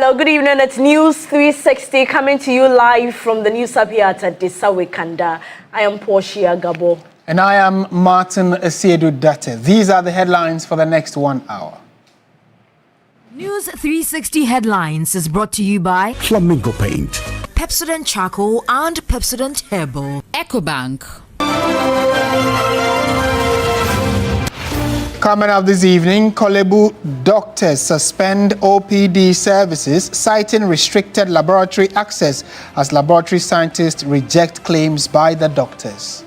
Hello, good evening. It's News 360 coming to you live from the News Hub here at Desawe Kanda. I am Portia Gabo. And I am Martin Asiedu Date. These are the headlines for the next 1 hour. News 360 headlines is brought to you by Flamingo Paint, Pepsodent Charcoal and Pepsodent Herbal, EcoBank. Coming up this evening, Kolebu doctors suspend OPD services, citing restricted laboratory access as laboratory scientists reject claims by the doctors.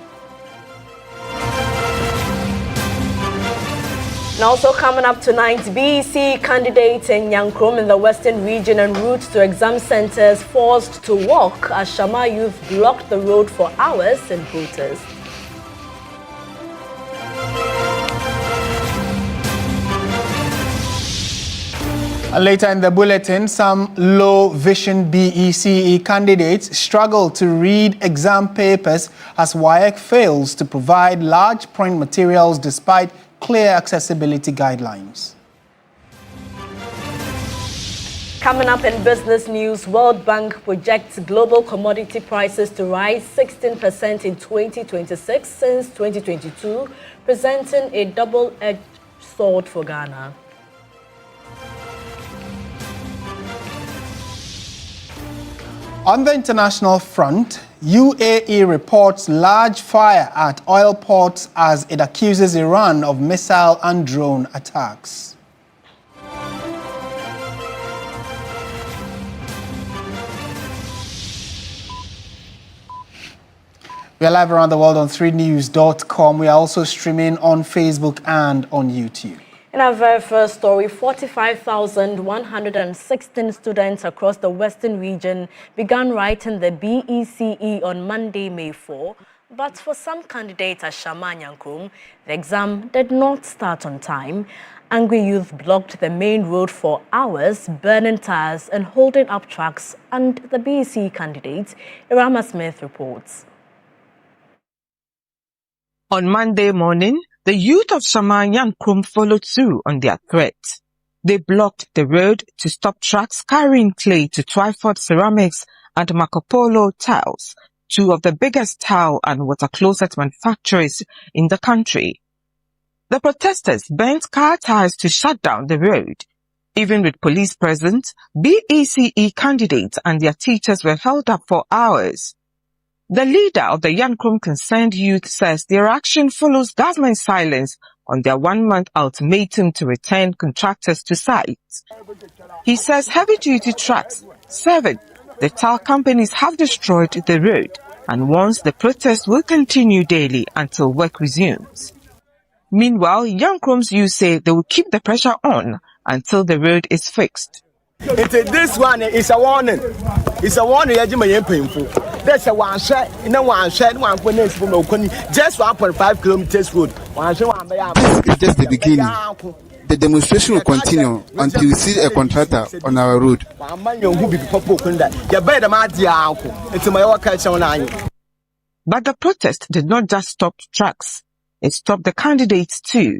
And also coming up tonight, BECE candidates in Nyankrom in the Western region en route to exam centers forced to walk as Shama youth blocked the road for hours in protest. Later in the bulletin, some low-vision BECE candidates struggle to read exam papers as WAEC fails to provide large print materials despite clear accessibility guidelines. Coming up in business news, World Bank projects global commodity prices to rise 16% in 2026 since 2022, presenting a double-edged sword for Ghana. On the international front, UAE reports large fire at oil ports as it accuses Iran of missile and drone attacks. We are live around the world on 3news.com. We are also streaming on Facebook and on YouTube. In our very first story, 45,116 students across the Western region began writing the BECE on Monday, May 4. But for some candidates at Shama Nyankrom, the exam did not start on time. Angry youth blocked the main road for hours, burning tires and holding up trucks, and the BECE candidates, Irama Smith reports. On Monday morning, the youth of Shama Nyankrom followed through on their threat. They blocked the road to stop trucks carrying clay to Twyford Ceramics and Marco Polo Tiles, two of the biggest tile and water closet manufacturers in the country. The protesters burnt car tires to shut down the road. Even with police present, BECE candidates and their teachers were held up for hours. The leader of the Nyankrom Concerned Youth says their action follows government silence on their 1-month ultimatum to return contractors to site. He says heavy-duty trucks serving the tile companies have destroyed the road and warns the protest will continue daily until work resumes. Meanwhile, Nyankrom's youth say they will keep the pressure on until the road is fixed. This one is a warning. It's a warning. Painful. That's a one shot, one shot, one just 1.5 kilometers road. This is just the beginning. The demonstration will continue until we see a contractor on our road. But the protest did not just stop trucks. It stopped the candidates too.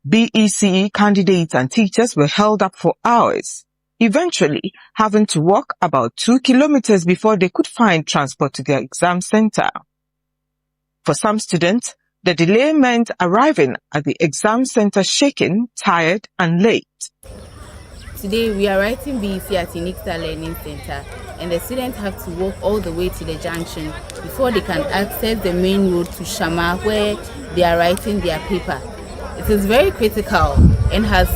BECE candidates and teachers were held up for hours, eventually having to walk about 2 kilometers before they could find transport to their exam center. For some students, the delay meant arriving at the exam center shaken, tired, and late. Today we are writing BECE at Unicta Learning Center, and the students have to walk all the way to the junction before they can access the main road to Shama where they are writing their paper. It is very critical and has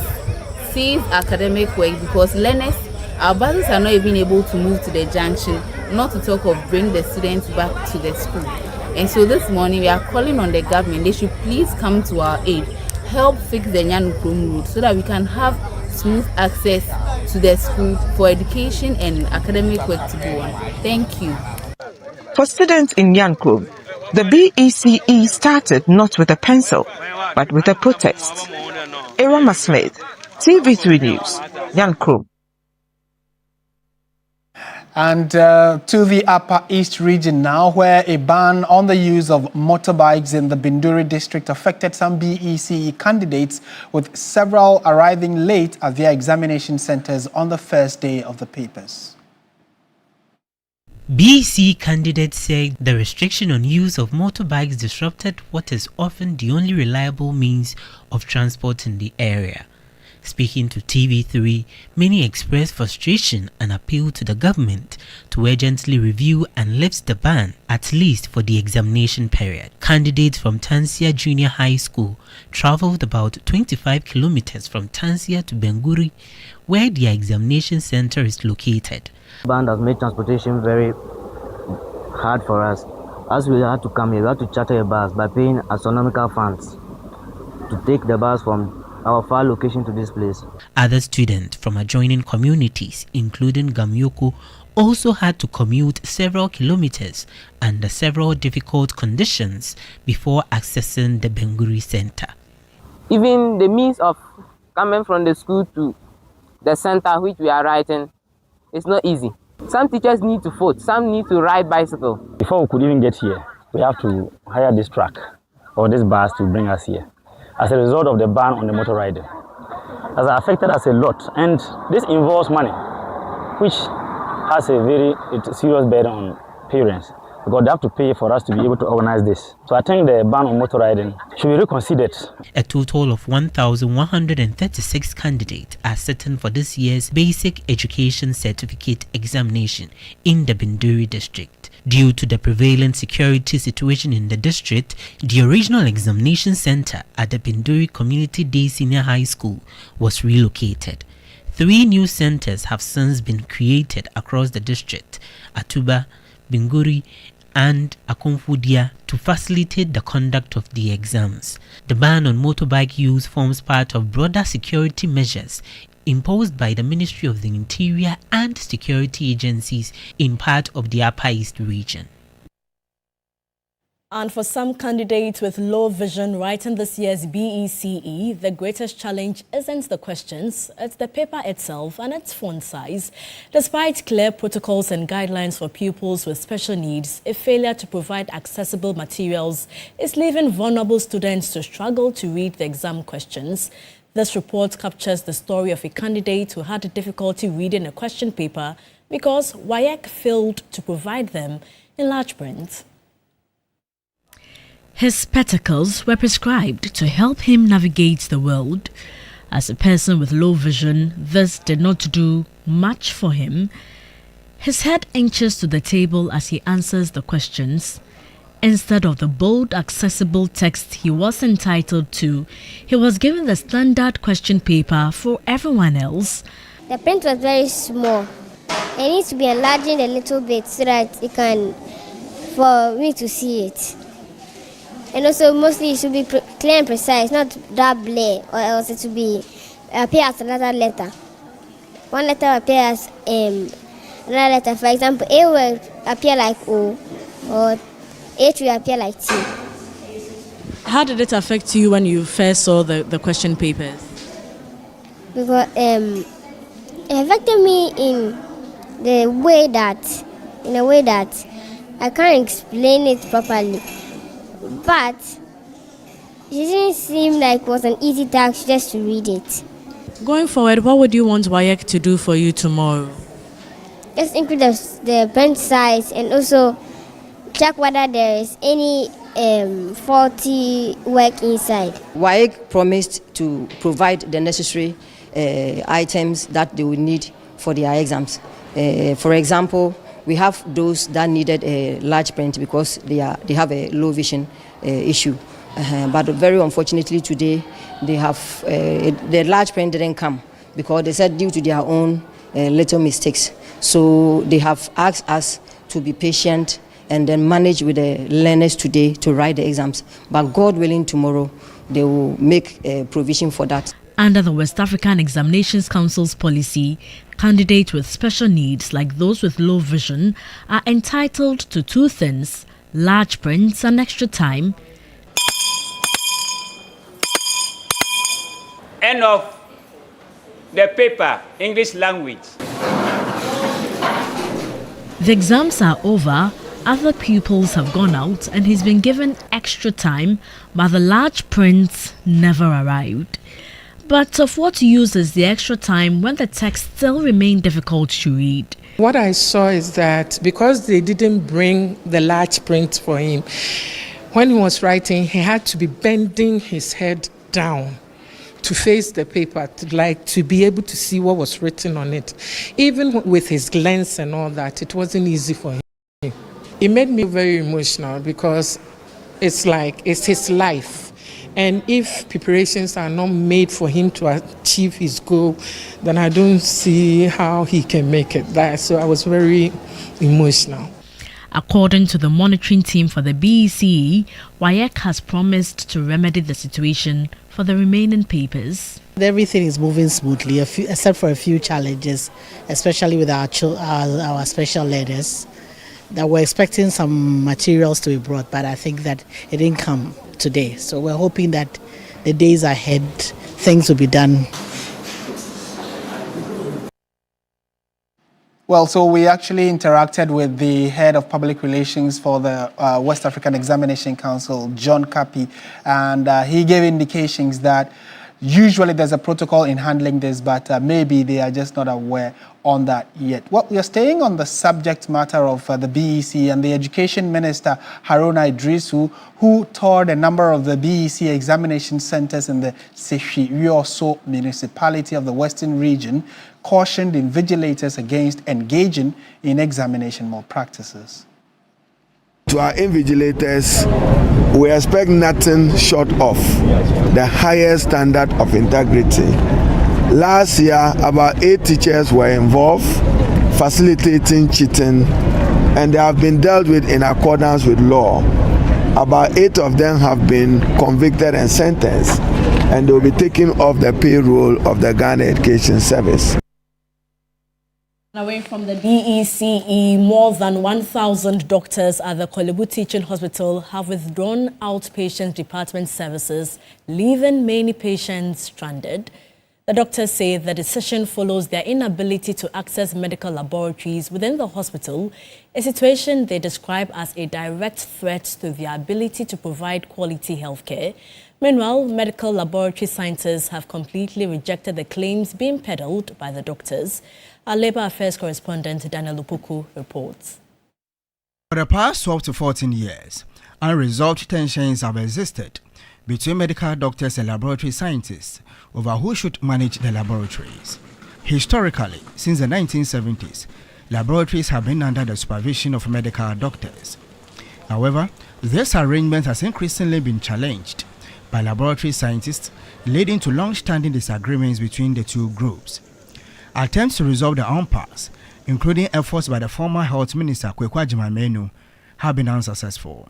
seized academic work because learners, our buses are not even able to move to the junction, not to talk of bring the students back to the school. And so this morning we are calling on the government, they should please come to our aid, help fix the Nyankrom road so that we can have smooth access to the school for education and academic work to go on. Thank you. For students in Nyankrom, the BECE started not with a pencil, but with a protest. Irama Smith, TV3 News, Nyankrom. And to the Upper East region now, where a ban on the use of motorbikes in the Binduri district affected some BECE candidates, with several arriving late at their examination centers on the first day of the papers. BECE candidates say the restriction on use of motorbikes disrupted what is often the only reliable means of transport in the area. Speaking to TV3, many expressed frustration and appealed to the government to urgently review and lift the ban, at least for the examination period. Candidates from Tansia Junior High School traveled about 25 kilometers from Tansia to Binduri, where the examination center is located. The ban has made transportation very hard for us. As we had to come here, we had to charter a bus by paying astronomical funds to take the bus from our far location to this place. Other students from adjoining communities, including Gamyoko, also had to commute several kilometers under several difficult conditions before accessing the Binduri Center. Even the means of coming from the school to the center which we are writing is not easy. Some teachers need to foot, some need to ride bicycle. Before we could even get here, we have to hire this truck or this bus to bring us here, as a result of the ban on the motor riding. Has affected us a lot, and this involves money, which has a very serious burden on parents, because they have to pay for us to be able to organize this. So I think the ban on motor riding should be reconsidered. A total of 1,136 candidates are sitting for this year's Basic Education Certificate examination in the Binduri district. Due to the prevailing security situation in the district, the original examination center at the Binduri Community Day Senior High School was relocated. 3 new centers have since been created across the district: Atuba, Binduri, and Akonfudia, to facilitate the conduct of the exams. The ban on motorbike use forms part of broader security measures imposed by the Ministry of the Interior and security agencies in part of the Upper East region. And for some candidates with low vision writing this year's BECE, the greatest challenge isn't the questions, it's the paper itself and its font size. Despite clear protocols and guidelines for pupils with special needs, a failure to provide accessible materials is leaving vulnerable students to struggle to read the exam questions. This report captures the story of a candidate who had difficulty reading a question paper because WAEC failed to provide them in large print. His spectacles were prescribed to help him navigate the world. As a person with low vision, this did not do much for him. His head inches to the table as he answers the questions. Instead of the bold, accessible text he was entitled to, he was given the standard question paper for everyone else. The print was very small. It needs to be enlarged a little bit so that it can, for me to see it. And also, mostly it should be clear and precise, not that blur, or else it should be appear as another letter. One letter appears as another letter. For example, A will appear like O, or H will appear like T. How did it affect you when you first saw the question papers? Because it affected me in a way that I can't explain it properly. But it didn't seem like it was an easy task just to read it. Going forward, what would you want WAEC to do for you tomorrow? Just increase the print size and also check whether there is any faulty work inside. WAEC promised to provide the necessary items that they would need for their exams. For example, we have those that needed a large print because they have a low vision issue. But very unfortunately today, they have the large print didn't come because they said due to their own little mistakes. So they have asked us to be patient and then manage with the learners today to write the exams. But God willing, tomorrow they will make a provision for that. Under the West African Examinations Council's policy, candidates with special needs, like those with low vision, are entitled to 2 things: large prints and extra time. End of the paper, English language. The exams are over, other pupils have gone out, and he's been given extra time, but the large prints never arrived. But of what use is the extra time when the text still remain difficult to read? What I saw is that because they didn't bring the large print for him, when he was writing, he had to be bending his head down to face the paper, to be able to see what was written on it. Even with his lens and all that, it wasn't easy for him. It made me very emotional because it's his life. And if preparations are not made for him to achieve his goal, then I don't see how he can make it there. So I was very emotional. According to the monitoring team for the BECE, WAEC has promised to remedy the situation for the remaining papers. Everything is moving smoothly, except for a few challenges, especially with our special learners. That we're expecting some materials to be brought, but I think that it didn't come today. So we're hoping that the days ahead, things will be done. Well, so we actually interacted with the head of public relations for the West African Examination Council, John Kapi, and he gave indications that usually there's a protocol in handling this, but maybe they are just not aware on that yet. Well, we are staying on the subject matter of the BECE and the Education Minister, Haruna Idrisu, who toured a number of the BECE examination centers in the Seshi-Wioso municipality of the Western region, cautioned invigilators against engaging in examination malpractices. To our invigilators, we expect nothing short of the highest standard of integrity. Last year, about 8 teachers were involved facilitating cheating, and they have been dealt with in accordance with law. About 8 of them have been convicted and sentenced, and they will be taken off the payroll of the Ghana Education Service. Away from the BECE, more than 1,000 doctors at the Kolebu Teaching Hospital have withdrawn outpatient department services, leaving many patients stranded. The doctors say the decision follows their inability to access medical laboratories within the hospital, a situation they describe as a direct threat to their ability to provide quality healthcare. Meanwhile, medical laboratory scientists have completely rejected the claims being peddled by the doctors. Our Labour Affairs correspondent Daniel Lupuku reports. For the past 12 to 14 years, unresolved tensions have existed between medical doctors and laboratory scientists over who should manage the laboratories. Historically, since the 1970s, laboratories have been under the supervision of medical doctors. However, this arrangement has increasingly been challenged by laboratory scientists, leading to long-standing disagreements between the two groups. Attempts to resolve the impasse, including efforts by the former Health Minister Kwekwa Jimamenu, have been unsuccessful.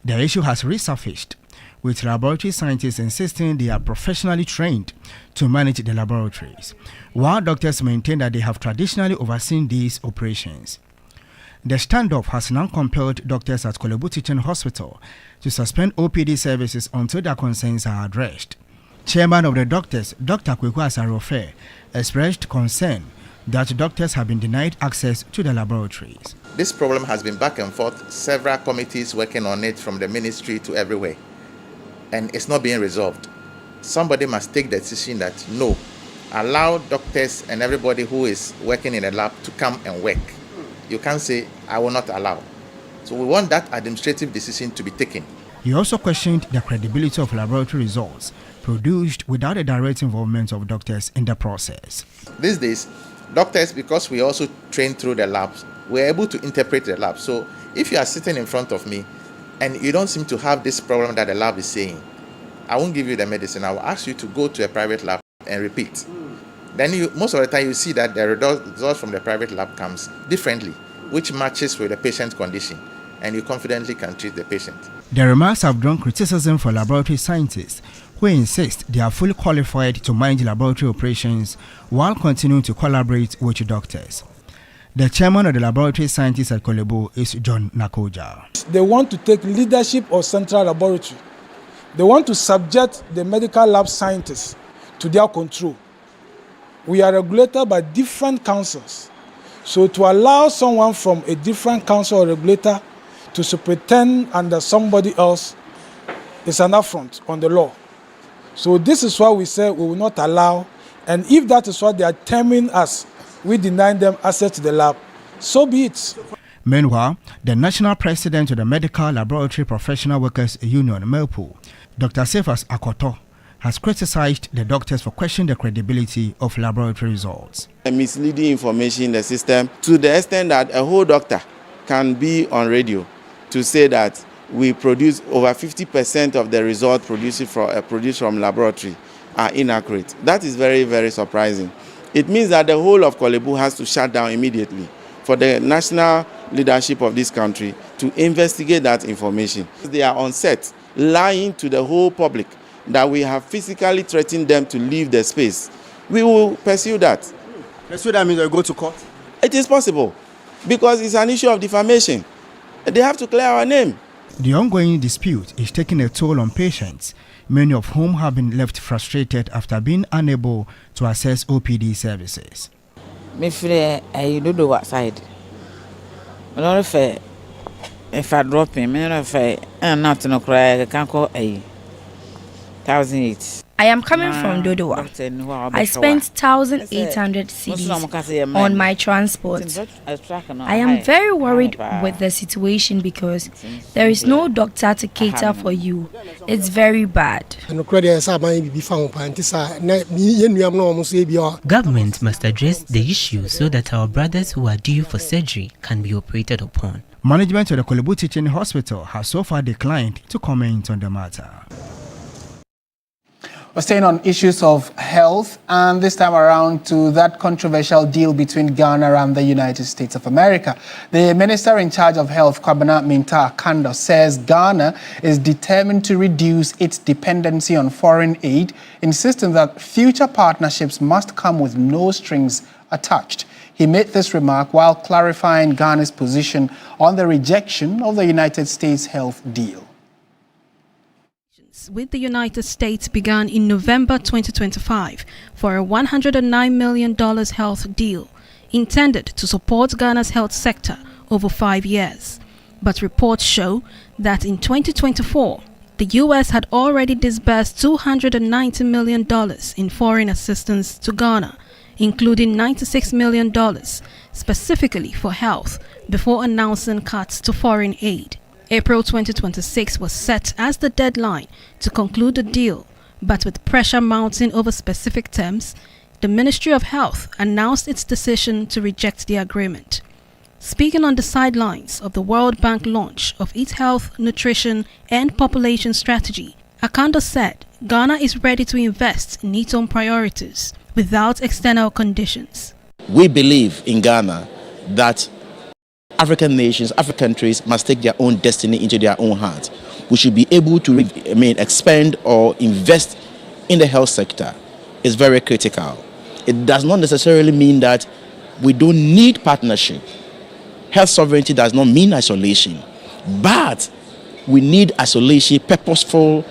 The issue has resurfaced, with laboratory scientists insisting they are professionally trained to manage the laboratories, while doctors maintain that they have traditionally overseen these operations. The standoff has now compelled doctors at Kolebu Teaching Hospital to suspend OPD services until their concerns are addressed. Chairman of the doctors, Dr. Kwekwa Asarofe, expressed concern that doctors have been denied access to the laboratories. This problem has been back and forth, several committees working on it from the ministry to everywhere, and it's not being resolved. Somebody must take the decision that no, allow doctors and everybody who is working in the lab to come and work. You can't say, I will not allow. So we want that administrative decision to be taken. He also questioned the credibility of laboratory results produced without the direct involvement of doctors in the process. These days, doctors, because we also train through the labs, we're able to interpret the lab. So if you are sitting in front of me and you don't seem to have this problem that the lab is saying, I won't give you the medicine. I will ask you to go to a private lab and repeat. Then most of the time you see that the results from the private lab comes differently, which matches with the patient's condition, and you confidently can treat the patient. The remarks have drawn criticism for laboratory scientists who insist they are fully qualified to manage laboratory operations while continuing to collaborate with doctors. The chairman of the laboratory scientists at Kolebu is John Nakoja. They want to take leadership of central laboratory. They want to subject the medical lab scientists to their control. We are regulated by different councils. So to allow someone from a different council or regulator to superintend under somebody else is an affront on the law. So this is why we say we will not allow, and if that is what they are terming us, we deny them access to the lab, so be it. Meanwhile, the national president of the Medical Laboratory Professional Workers Union, MELPO, Dr. Cephas Akoto, has criticized the doctors for questioning the credibility of laboratory results. Misleading information in the system to the extent that a whole doctor can be on radio to say that we produce over 50% of the results produced from laboratory are inaccurate. That is very, very surprising. It means that the whole of Kolebu has to shut down immediately for the national leadership of this country to investigate that information. They are on set lying to the whole public that we have physically threatened them to leave the space. We will pursue that. So that means they go to court? It is possible because it's an issue of defamation. They have to clear our name. The ongoing dispute is taking a toll on patients, many of whom have been left frustrated after being unable to access OPD services. I don't know what side. If I drop him, I'm not going to cry, I can't call 1,008. I am coming from Dodowa. I spent 1,800 cedis on my transport. I am very worried with the situation because there is no doctor to cater for you. It's very bad. Government must address the issue so that our brothers who are due for surgery can be operated upon. Management of the Kolebu Teaching Hospital has so far declined to comment on the matter. We're staying on issues of health, and this time around to that controversial deal between Ghana and the United States of America. The minister in charge of health, Kwabena Minta Akando, says Ghana is determined to reduce its dependency on foreign aid, insisting that future partnerships must come with no strings attached. He made this remark while clarifying Ghana's position on the rejection of the United States health deal. With the United States began in November 2025 for a $109 million health deal intended to support Ghana's health sector over 5 years. But reports show that in 2024, the U.S. had already disbursed $290 million in foreign assistance to Ghana, including $96 million specifically for health, before announcing cuts to foreign aid. April 2026 was set as the deadline to conclude the deal, but with pressure mounting over specific terms, the Ministry of Health announced its decision to reject the agreement. Speaking on the sidelines of the World Bank launch of its health, nutrition, and population strategy, Akando said Ghana is ready to invest in its own priorities without external conditions. We believe in Ghana that African nations, African countries must take their own destiny into their own hands. We should be able to expand or invest in the health sector. It's very critical. It does not necessarily mean that we don't need partnership. Health sovereignty does not mean isolation, but we need isolation, purposeful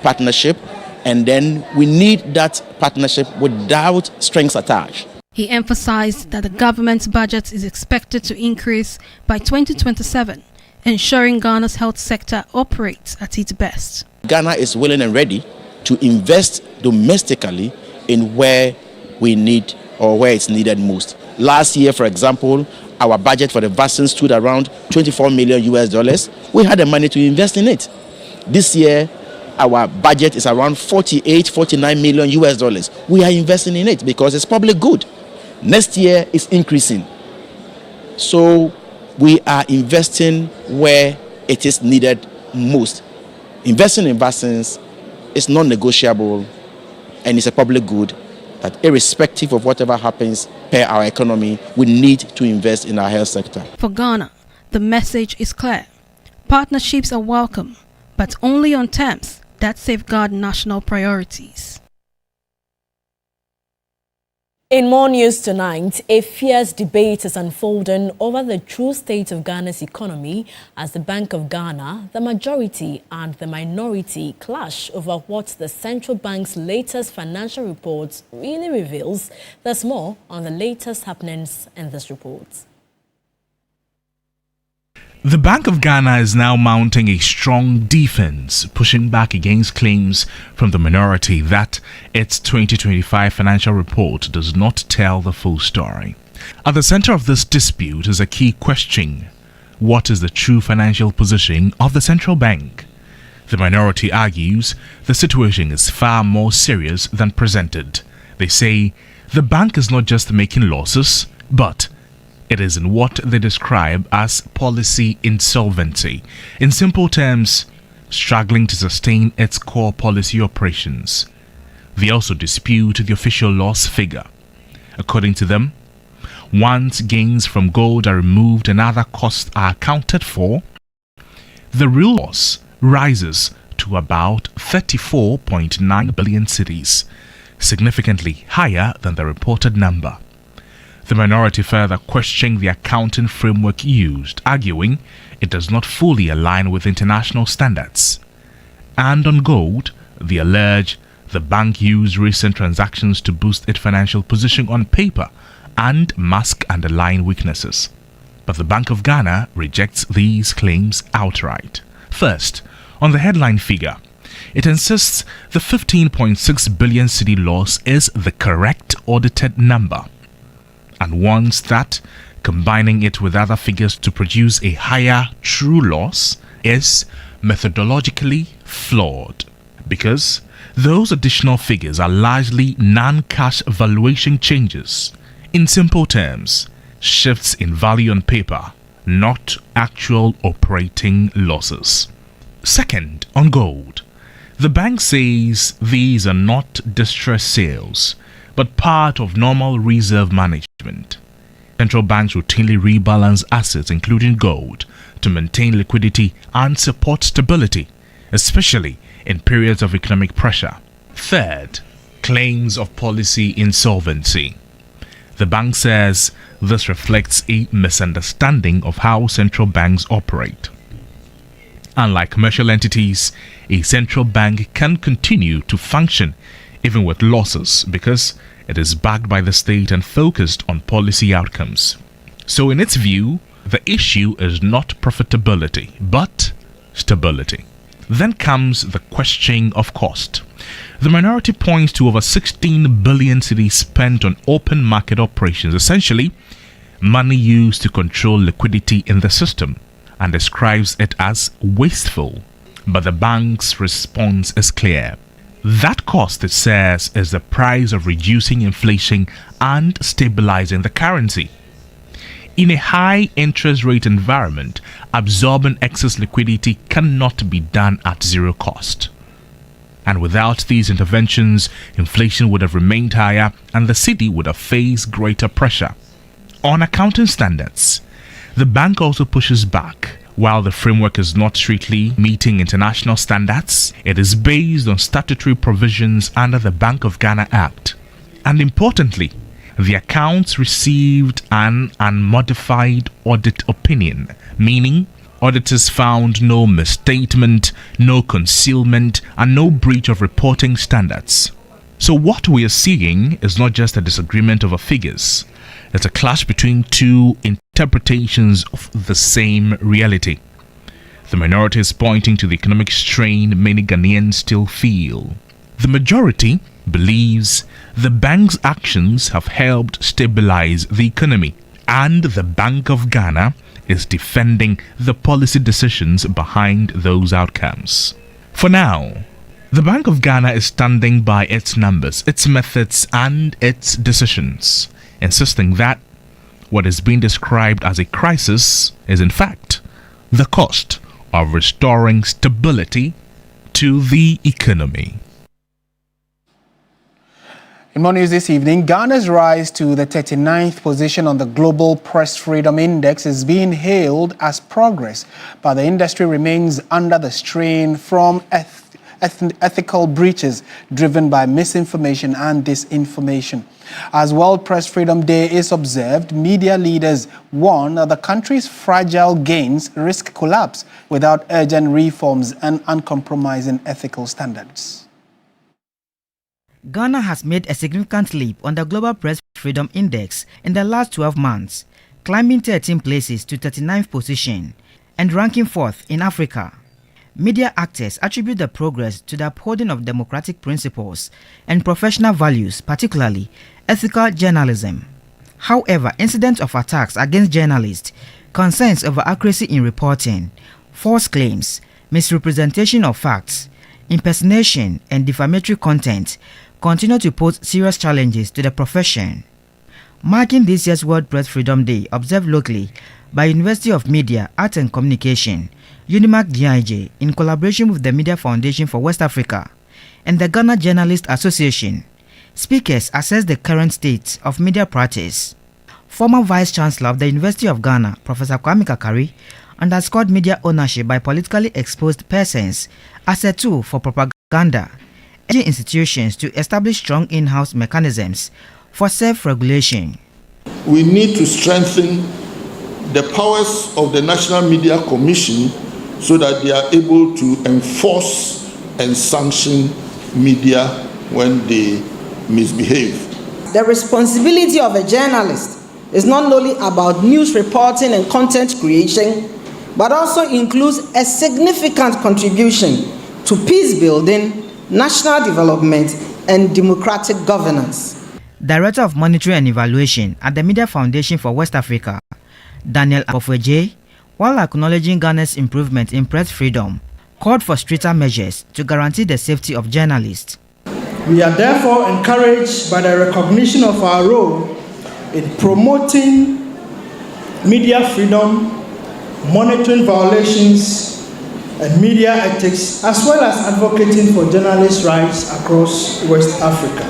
partnership, and then we need that partnership without strings attached. He emphasized that the government's budget is expected to increase by 2027, ensuring Ghana's health sector operates at its best. Ghana is willing and ready to invest domestically in where we need or where it's needed most. Last year, for example, our budget for the vaccine stood around $24 million. We had the money to invest in it. This year, our budget is around $49 million. We are investing in it because it's public good. Next year is increasing. So we are investing where it is needed most. Investing in vaccines is non-negotiable and it's a public good that irrespective of whatever happens per our economy, we need to invest in our health sector. For Ghana, the message is clear. Partnerships are welcome, but only on terms that safeguard national priorities. In more news tonight, a fierce debate is unfolding over the true state of Ghana's economy as the Bank of Ghana, the majority and the minority clash over what the central bank's latest financial report really reveals. There's more on the latest happenings in this report. The Bank of Ghana is now mounting a strong defense, pushing back against claims from the minority that its 2025 financial report does not tell the full story. At the center of this dispute is a key question: what is the true financial position of the central bank? The minority argues the situation is far more serious than presented. They say the bank is not just making losses, but it is in what they describe as policy insolvency. In simple terms, struggling to sustain its core policy operations. They also dispute the official loss figure. According to them, once gains from gold are removed and other costs are accounted for, the real loss rises to about 34.9 billion cedis, significantly higher than the reported number. The minority further questioned the accounting framework used, arguing it does not fully align with international standards. And on gold, they allege the bank used recent transactions to boost its financial position on paper and mask underlying weaknesses. But the Bank of Ghana rejects these claims outright. First, on the headline figure, it insists the 15.6 billion cedi loss is the correct audited number, and warns that combining it with other figures to produce a higher true loss is methodologically flawed, because those additional figures are largely non-cash valuation changes. In simple terms, shifts in value on paper, not actual operating losses. Second, on gold, the bank says these are not distress sales, but part of normal reserve management. Central banks routinely rebalance assets, including gold, to maintain liquidity and support stability, especially in periods of economic pressure. Third, claims of policy insolvency. The bank says this reflects a misunderstanding of how central banks operate. Unlike commercial entities, a central bank can continue to function even with losses because it is backed by the state and focused on policy outcomes. So in its view, the issue is not profitability, but stability. Then comes the question of cost. The minority points to over 16 billion cedis spent on open market operations, essentially money used to control liquidity in the system, and describes it as wasteful. But the bank's response is clear. That cost, it says, is the price of reducing inflation and stabilizing the currency. In a high interest rate environment, absorbing excess liquidity cannot be done at zero cost. And without these interventions, inflation would have remained higher and the cedi would have faced greater pressure. On accounting standards, the bank also pushes back. While the framework is not strictly meeting international standards, it is based on statutory provisions under the Bank of Ghana Act. And importantly, the accounts received an unmodified audit opinion, meaning auditors found no misstatement, no concealment, and no breach of reporting standards. So what we are seeing is not just a disagreement over figures. It's a clash between two interpretations of the same reality. The minority is pointing to the economic strain many Ghanaians still feel. The majority believes the bank's actions have helped stabilize the economy, and the Bank of Ghana is defending the policy decisions behind those outcomes. For now, the Bank of Ghana is standing by its numbers, its methods, and its decisions, insisting that what is being described as a crisis is in fact the cost of restoring stability to the economy. In more news this evening, Ghana's rise to the 39th position on the Global Press Freedom Index is being hailed as progress, but the industry remains under the strain from ethical breaches driven by misinformation and disinformation. As World Press Freedom Day is observed, media leaders warn that the country's fragile gains risk collapse without urgent reforms and uncompromising ethical standards. Ghana has made a significant leap on the Global Press Freedom Index in the last 12 months, climbing 13 places to 39th position and ranking 4th in Africa. Media actors attribute the progress to the upholding of democratic principles and professional values, particularly ethical journalism. However, incidents of attacks against journalists, concerns over accuracy in reporting, false claims, misrepresentation of facts, impersonation, and defamatory content continue to pose serious challenges to the profession. Marking this year's World Press Freedom Day, observed locally by University of Media, Art and Communication, UNIMAC GIJ, in collaboration with the Media Foundation for West Africa and the Ghana Journalists Association, speakers assess the current state of media practice. Former Vice-Chancellor of the University of Ghana, Professor Kwame Kakari, underscored media ownership by politically exposed persons as a tool for propaganda, urging institutions to establish strong in-house mechanisms for self-regulation. We need to strengthen the powers of the National Media Commission so that they are able to enforce and sanction media when they misbehave. The responsibility of a journalist is not only about news reporting and content creation, but also includes a significant contribution to peace building, national development, and democratic governance. Director of Monitoring and Evaluation at the Media Foundation for West Africa, Daniel Apofeje, while acknowledging Ghana's improvement in press freedom, called for stricter measures to guarantee the safety of journalists. We are therefore encouraged by the recognition of our role in promoting media freedom, monitoring violations, and media ethics, as well as advocating for journalists' rights across West Africa.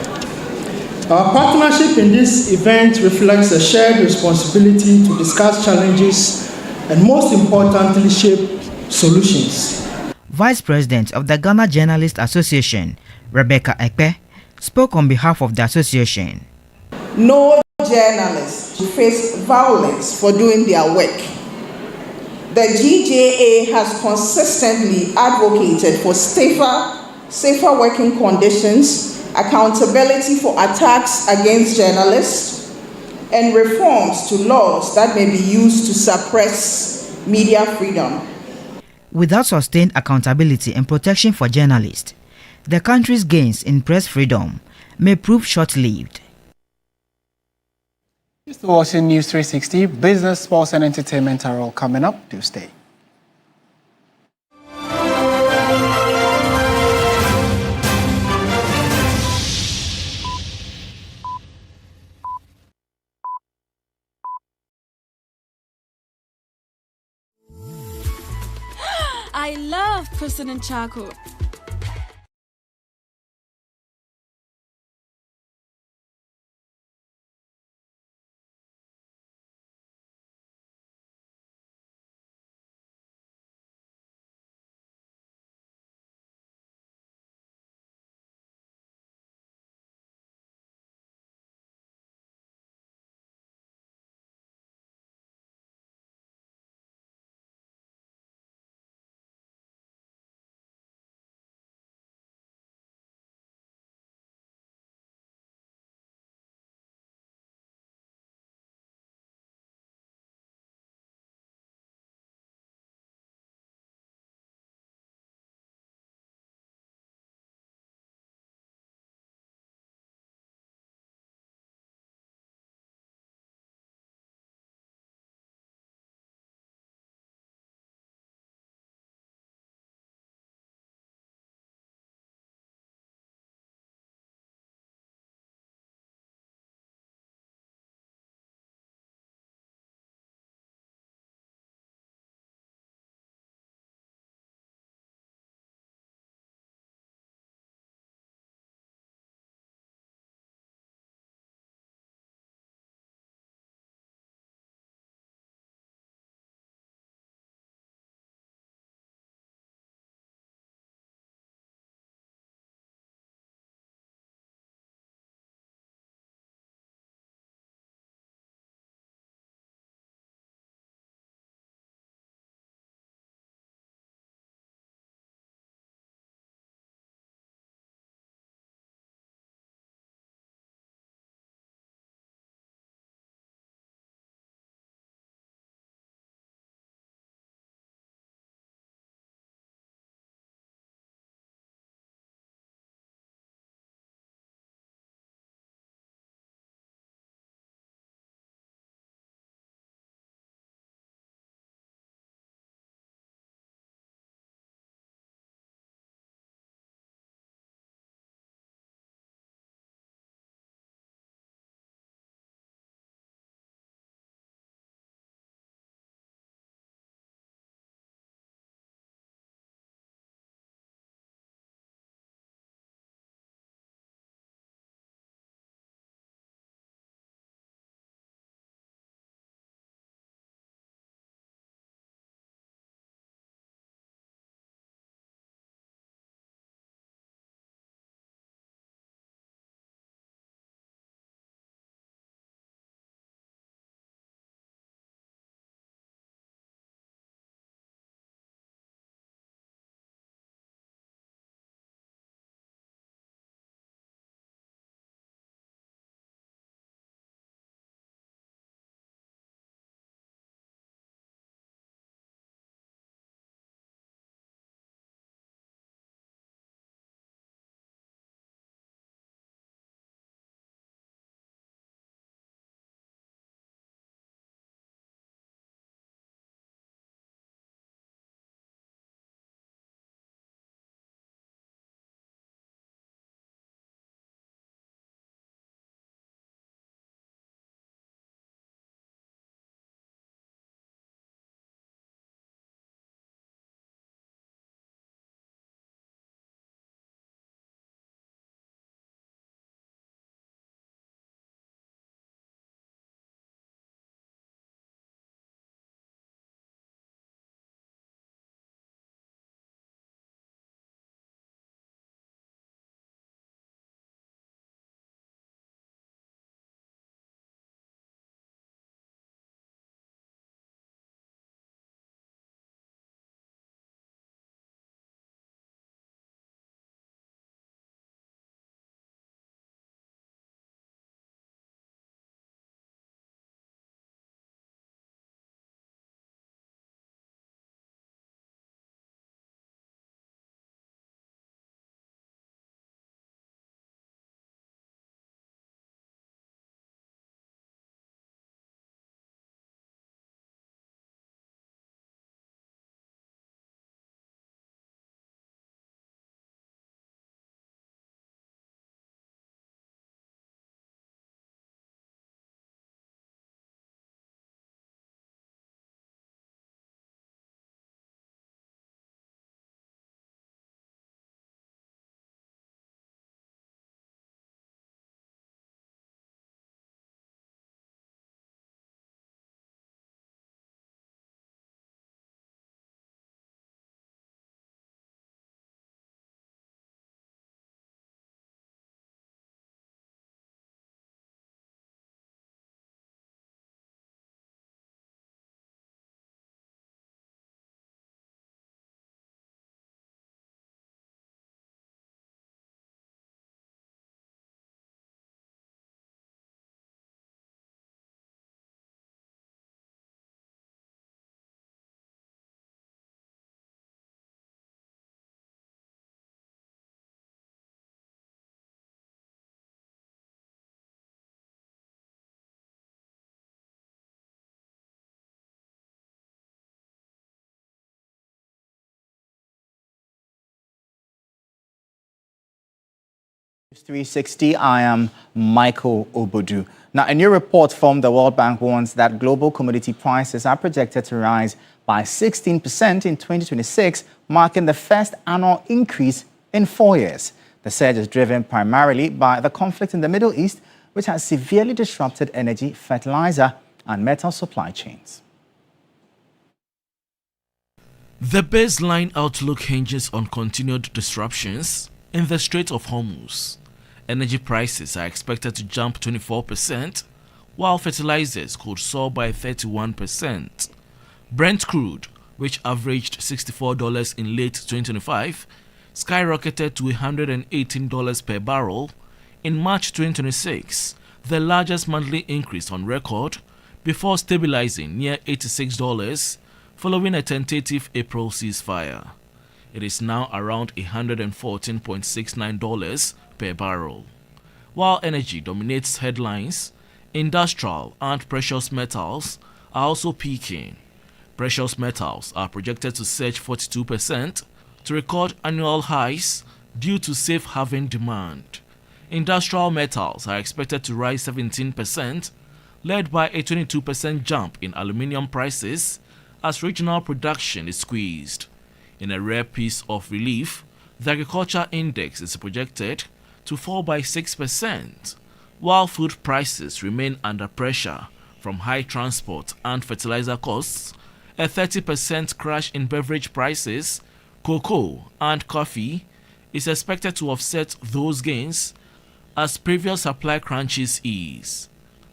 Our partnership in this event reflects a shared responsibility to discuss challenges and, most importantly, shape solutions. Vice President of the Ghana Journalists Association, Rebecca Ekpe, spoke on behalf of the association. No journalist to face violence for doing their work. The GJA has consistently advocated for safer working conditions, accountability for attacks against journalists, and reforms to laws that may be used to suppress media freedom. Without sustained accountability and protection for journalists, the country's gains in press freedom may prove short-lived. You're watching News 360. Business, sports, and entertainment are all coming up. Do stay. I love President Charcoal. News360, I am Michael Obodu. Now, a new report from the World Bank warns that global commodity prices are projected to rise by 16% in 2026, marking the first annual increase in 4 years. The surge is driven primarily by the conflict in the Middle East, which has severely disrupted energy, fertilizer, and metal supply chains. The baseline outlook hinges on continued disruptions in the Strait of Hormuz. Energy prices are expected to jump 24%, while fertilizers could soar by 31%. Brent crude, which averaged $64 in late 2025, skyrocketed to $118 per barrel in March 2026, the largest monthly increase on record, before stabilizing near $86 following a tentative April ceasefire. It is now around $114.69 per barrel. While energy dominates headlines, industrial and precious metals are also peaking. Precious metals are projected to surge 42% to record annual highs due to safe haven demand. Industrial metals are expected to rise 17%, led by a 22% jump in aluminium prices as regional production is squeezed. In a rare piece of relief, the agriculture index is projected to fall by 6%, while food prices remain under pressure from high transport and fertilizer costs. A 30% crash in beverage prices, cocoa, and coffee is expected to offset those gains as previous supply crunches ease.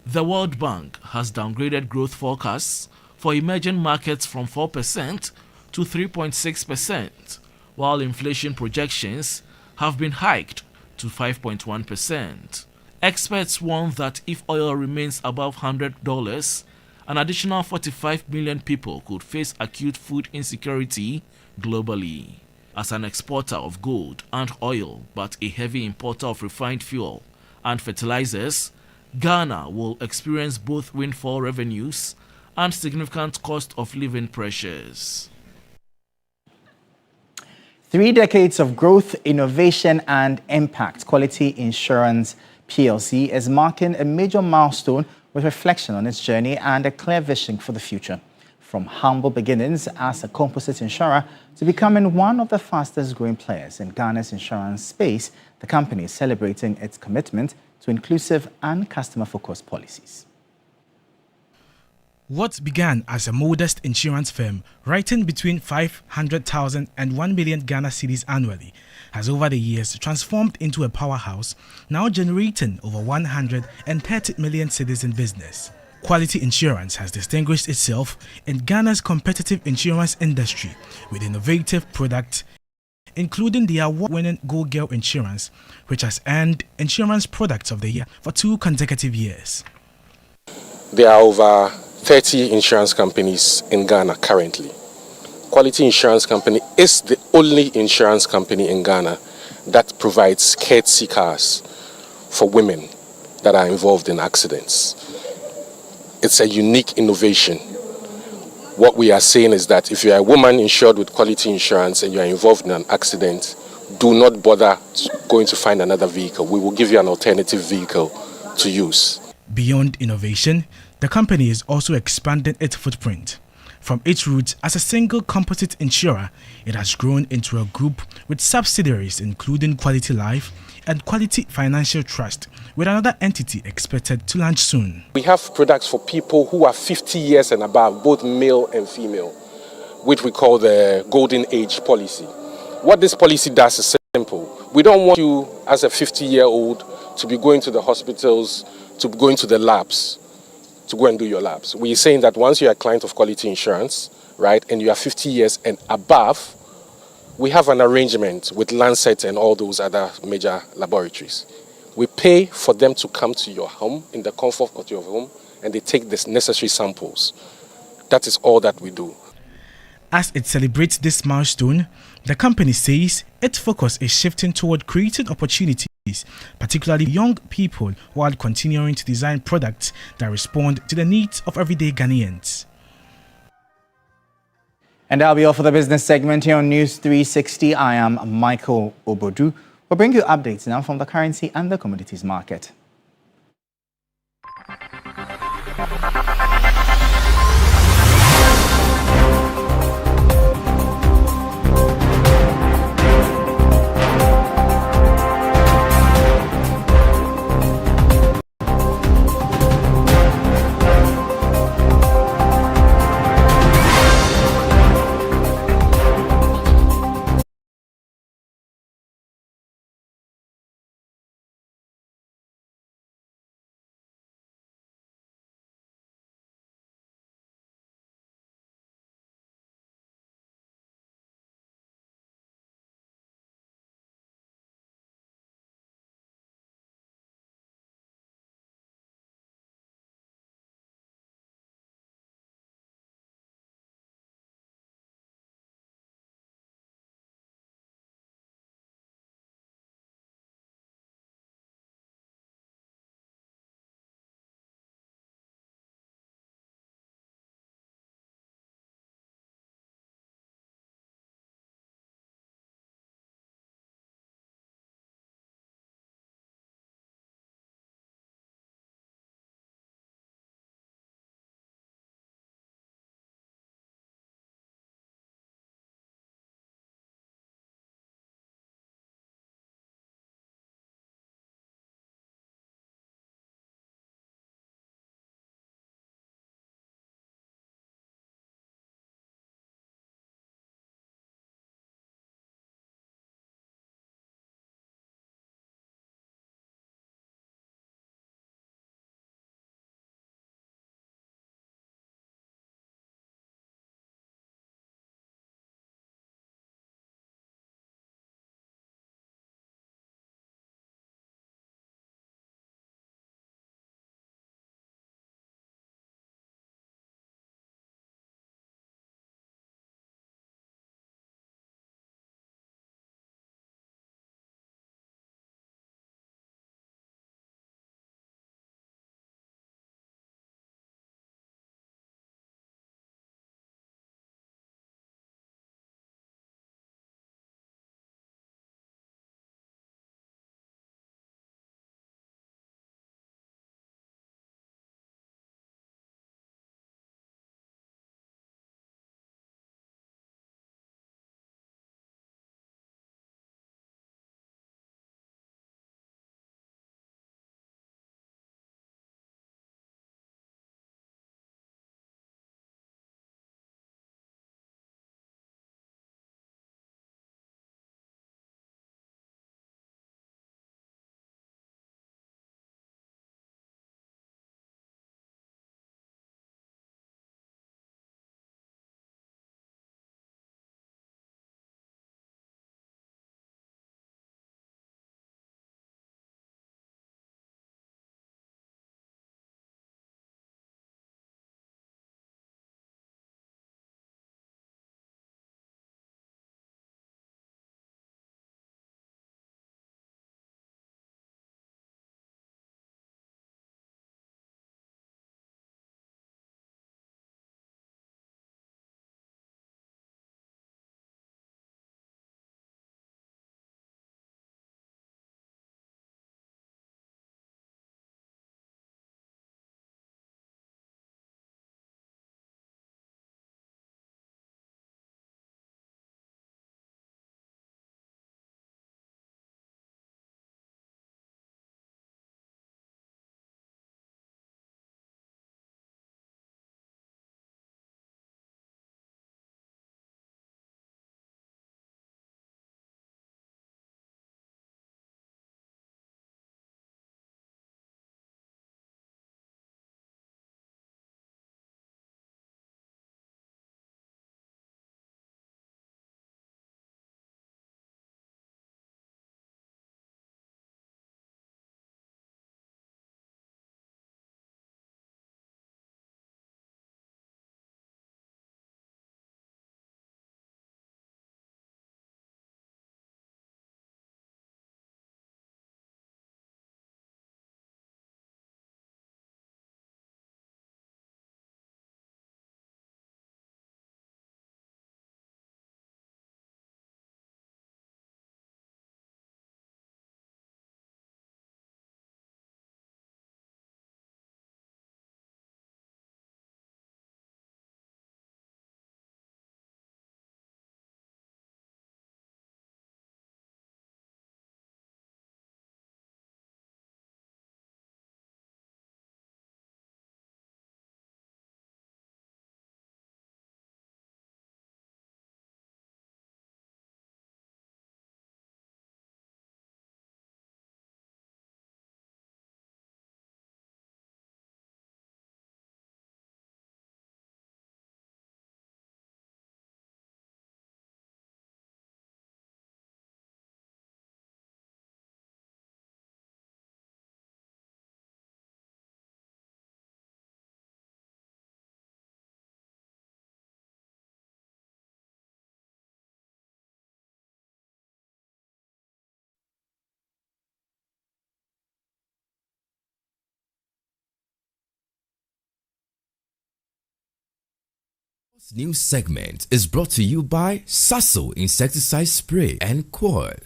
The World Bank has downgraded growth forecasts for emerging markets from 4% to 3.6%, while inflation projections have been hiked to 5.1%. Experts warn that if oil remains above $100, an additional 45 million people could face acute food insecurity globally. As an exporter of gold and oil, but a heavy importer of refined fuel and fertilizers, Ghana will experience both windfall revenues and significant cost of living pressures. 3 decades of growth, innovation, and impact. Quality Insurance PLC is marking a major milestone with reflection on its journey and a clear vision for the future. From humble beginnings as a composite insurer to becoming one of the fastest growing players in Ghana's insurance space, the company is celebrating its commitment to inclusive and customer-focused policies. What began as a modest insurance firm writing between 500,000 and 1 million Ghana cedis annually has over the years transformed into a powerhouse, now generating over 130 million cedis in business. Quality Insurance has distinguished itself in Ghana's competitive insurance industry with innovative products, including the award-winning Go Girl Insurance, which has earned Insurance Products of the Year for 2 consecutive years. There are over 30 insurance companies in Ghana currently. Quality Insurance Company is the only insurance company in Ghana that provides courtesy cars for women that are involved in accidents. It's a unique innovation. What we are saying is that if you are a woman insured with Quality Insurance and you are involved in an accident, do not bother going to find another vehicle. We will give you an alternative vehicle to use. Beyond innovation, the company is also expanding its footprint. From its roots as a single composite insurer, it has grown into a group with subsidiaries including Quality Life and Quality Financial Trust, with another entity expected to launch soon. We have products for people who are 50 years and above, both male and female, which we call the Golden Age Policy. What this policy does is simple. We don't want you as a 50-year-old to be going to the hospitals, to be going to the labs, to go and do your labs. We're saying that once you're a client of Quality Insurance, right, and you are 50 years and above, we have an arrangement with Lancet and all those other major laboratories. We pay for them to come to your home in the comfort of your home, and they take the necessary samples. That is all that we do. As it celebrates this milestone, the company says its focus is shifting toward creating opportunities, particularly young people, while continuing to design products that respond to the needs of everyday Ghanaians. And that'll be all for the business segment here on News 360. I am Michael Obodu. We'll bring you updates now from the currency and the commodities market. This news segment is brought to you by Sasso Insecticide Spray and Quad.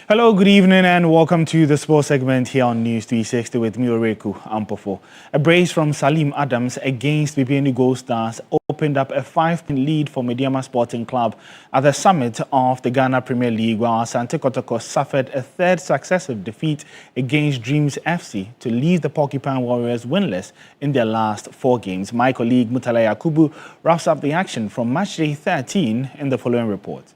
Hello, good evening, and welcome to the sports segment here on News 360 with me, Oreku Ampofo. A brace from Salim Adams against Binduri Gold Stars opened up a 5-point lead for Mediama Sporting Club at the summit of the Ghana Premier League, while Asante Kotoko suffered a third successive defeat against Dreams FC to leave the Porcupine Warriors winless in their last 4 games. My colleague Mutala Yakubu wraps up the action from matchday 13 in the following report.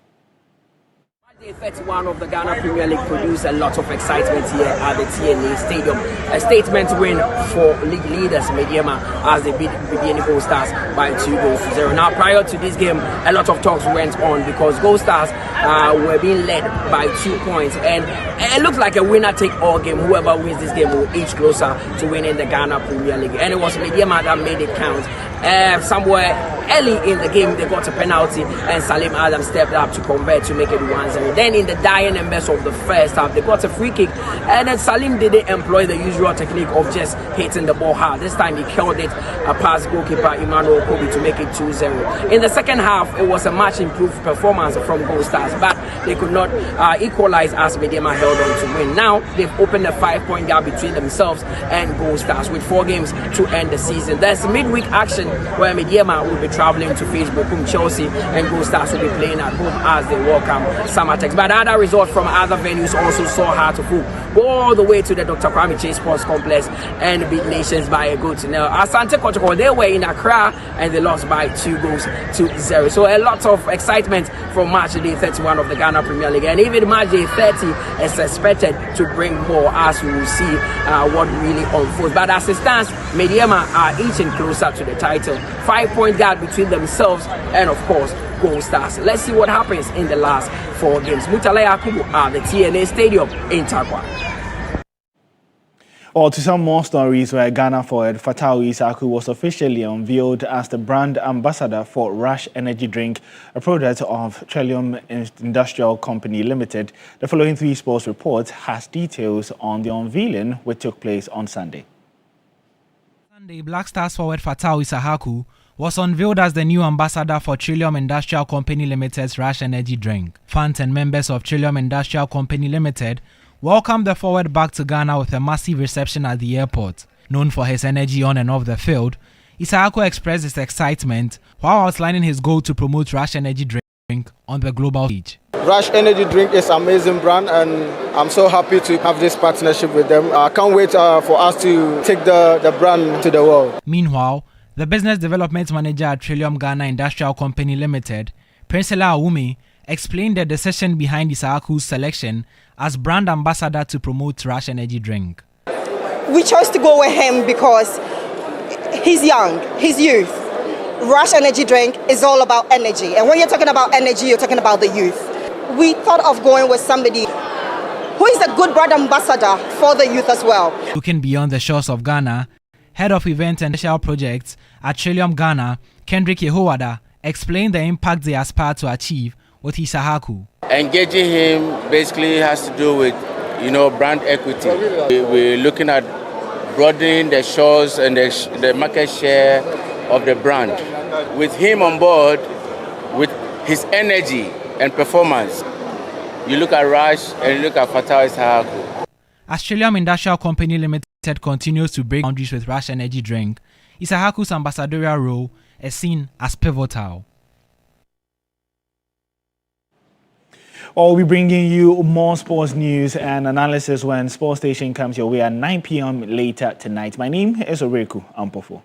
Day 31 of the Ghana Premier League produced a lot of excitement here at the TNA Stadium. A statement win for league leaders Mediama as they beat Binduri Gold Stars by 2-0. Now, prior to this game, a lot of talks went on because Gold Stars were being led by 2 points, and it looked like a winner-take-all game. Whoever wins this game will inch closer to winning the Ghana Premier League, and it was Mediama that made it count. Somewhere early in the game, they got a penalty, and Salim Adams stepped up to convert to make it 1-0. Then in the dying embers of the first half, they got a free kick, and then Salim didn't employ the usual technique of just hitting the ball hard. This time he killed it past goalkeeper Emmanuel Kobe to make it 2-0. In the second half, it was a much improved performance from Gold Stars, but they could not equalize as Mediama held on to win. Now they've opened a 5-point gap between themselves and Gold Stars with 4 games to end the season. There's midweek action where Mediama will be traveling to face Bochum Chelsea, and Gold Stars will be playing at home as they welcome Samatex. But other results from other venues also saw Heartful go all the way to the Dr. Kwame Chase Sports Complex and beat Nations by a goal to nil. Asante Kotoko, they were in Accra and they lost by 2-0. So a lot of excitement from match day 31 of the Ghana Premier League, and even match day 30 is expected to bring more as we will see what really unfolds. But as it stands, Mediama are inching closer to the title. 5-point gap between themselves and, of course, Gold Stars. Let's see what happens in the last 4 games. Mutala Yakubu at the TNA Stadium in Tarkwa. Or to some more stories where Ghana forward Fatau Isaku was officially unveiled as the brand ambassador for Rush Energy Drink, a product of Trillium Industrial Company Limited. The following 3 Sports report has details on the unveiling, which took place on Sunday. Sunday, Black Stars forward Fatau Isaku was unveiled as the new ambassador for Trillium Industrial Company Limited's Rush Energy Drink. Fans and members of Trillium Industrial Company Limited welcomed the forward back to Ghana with a massive reception at the airport. Known for his energy on and off the field, Isaku expressed his excitement while outlining his goal to promote Rush Energy Drink on the global stage. Rush Energy Drink is an amazing brand, and I'm so happy to have this partnership with them. I can't wait for us to take the brand to the world. Meanwhile, the business development manager at Trillium Ghana Industrial Company Limited, Prinsela Awumi, explained the decision behind Isaku's selection as brand ambassador to promote Rush Energy Drink. We chose to go with him because he's young, he's youth. Rush Energy Drink is all about energy, and when you're talking about energy, you're talking about the youth. We thought of going with somebody who is a good brand ambassador for the youth as well. Looking beyond the shores of Ghana, Head of Events and Special Projects at Trillium Ghana, Kendrick Yehowada, explained the impact they aspire to achieve with Isaku. Engaging him basically has to do with, brand equity. We're looking at broadening the shores and the market share of the brand. With him on board, with his energy and performance, you look at Rush and you look at Fatau Isaku. As Trillium Industrial Company Limited continues to break boundaries with Rush Energy Drink, Isaku's ambassadorial role is seen as pivotal. We'll be bringing you more sports news and analysis when Sports Station comes your way at 9 p.m. later tonight. My name is Oreku Ampofo.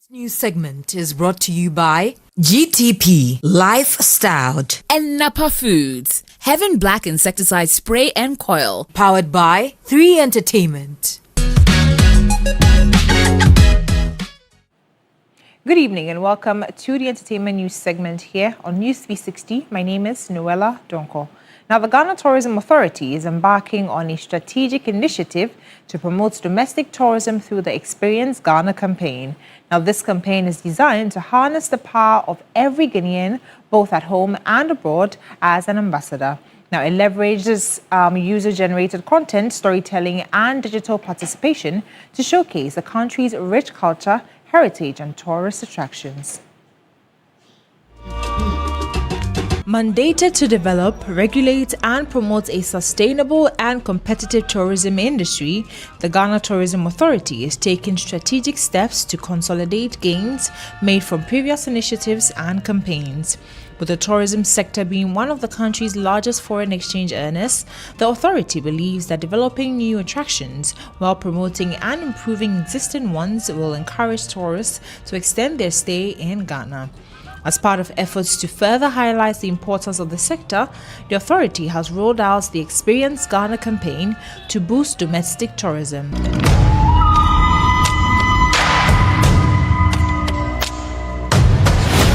News segment is brought to you by GTP Lifestyle and Napa Foods, Heaven Black Insecticide Spray and Coil, powered by 3 Entertainment. Good evening and welcome to the entertainment news segment here on News360. My name is Noella Donko. Now, the Ghana Tourism Authority is embarking on a strategic initiative to promote domestic tourism through the Experience Ghana campaign. Now, this campaign is designed to harness the power of every Ghanaian, both at home and abroad, as an ambassador. Now, it leverages user-generated content, storytelling, and digital participation to showcase the country's rich culture, heritage, and tourist attractions. Mandated to develop, regulate, and promote a sustainable and competitive tourism industry, the Ghana Tourism Authority is taking strategic steps to consolidate gains made from previous initiatives and campaigns. With the tourism sector being one of the country's largest foreign exchange earners, the authority believes that developing new attractions while promoting and improving existing ones will encourage tourists to extend their stay in Ghana. As part of efforts to further highlight the importance of the sector, the authority has rolled out the Experience Ghana campaign to boost domestic tourism.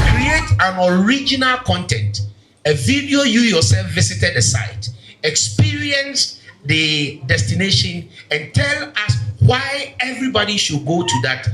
Create an original content, a video you yourself visited the site, experience the destination, and tell us why everybody should go to that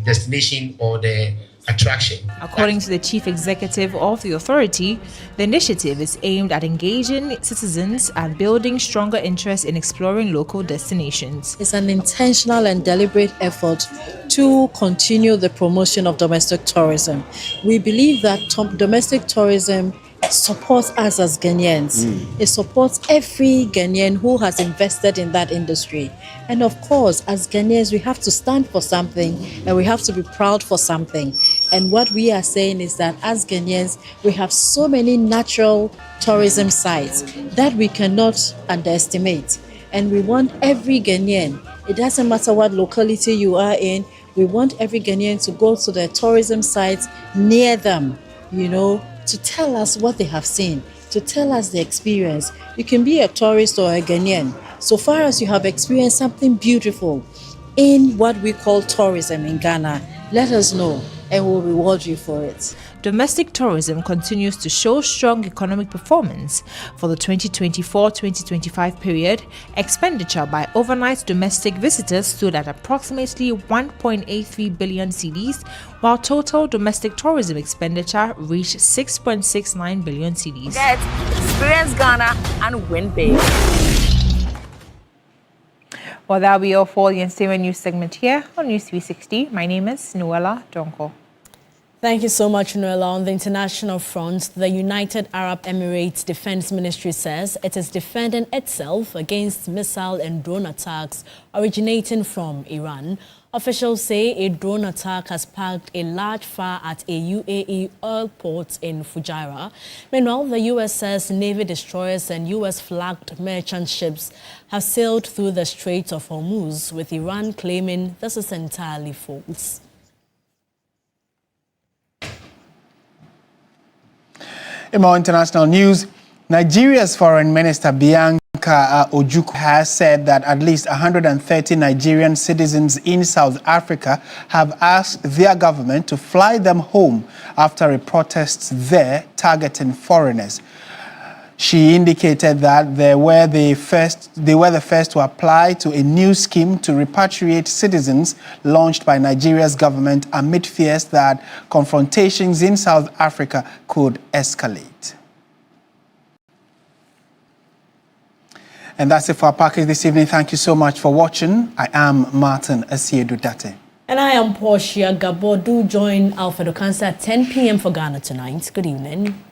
destination or the attraction. According to the chief executive of the authority, the initiative is aimed at engaging citizens and building stronger interest in exploring local destinations. It's an intentional and deliberate effort to continue the promotion of domestic tourism. We believe that domestic tourism supports us as Ghanaians. It supports every Ghanaian who has invested in that industry. And of course, as Ghanaians, we have to stand for something and we have to be proud for something. And what we are saying is that as Ghanaians, we have so many natural tourism sites that we cannot underestimate. And we want every Ghanaian, it doesn't matter what locality you are in, we want every Ghanaian to go to the tourism sites near them, to tell us what they have seen, to tell us the experience. You can be a tourist or a Ghanaian. So far as you have experienced something beautiful in what we call tourism in Ghana, let us know and we'll reward you for it. Domestic tourism continues to show strong economic performance. For the 2024-2025 period, expenditure by overnight domestic visitors stood at approximately 1.83 billion cedis, while total domestic tourism expenditure reached 6.69 billion cedis. Get Experience Ghana and win big. Well, that'll be all for the entertainment news segment here on News360. My name is Noella Donko. Thank you so much, Noella. On the international front, the United Arab Emirates Defense Ministry says it is defending itself against missile and drone attacks originating from Iran. Officials say a drone attack has sparked a large fire at a UAE oil port in Fujairah. Meanwhile, the U.S. says Navy destroyers and U.S.-flagged merchant ships have sailed through the Strait of Hormuz, with Iran claiming this is entirely false. In more international news, Nigeria's Foreign Minister Bianca Ojukwu has said that at least 130 Nigerian citizens in South Africa have asked their government to fly them home after a protest there targeting foreigners. She indicated that they were the first to apply to a new scheme to repatriate citizens launched by Nigeria's government amid fears that confrontations in South Africa could escalate. And that's it for our package this evening. Thank you so much for watching. I am Martin Asiedu-Date. And I am Portia Gabo. Do join Alfredo Cancer at 10 p.m. for Ghana Tonight. Good evening.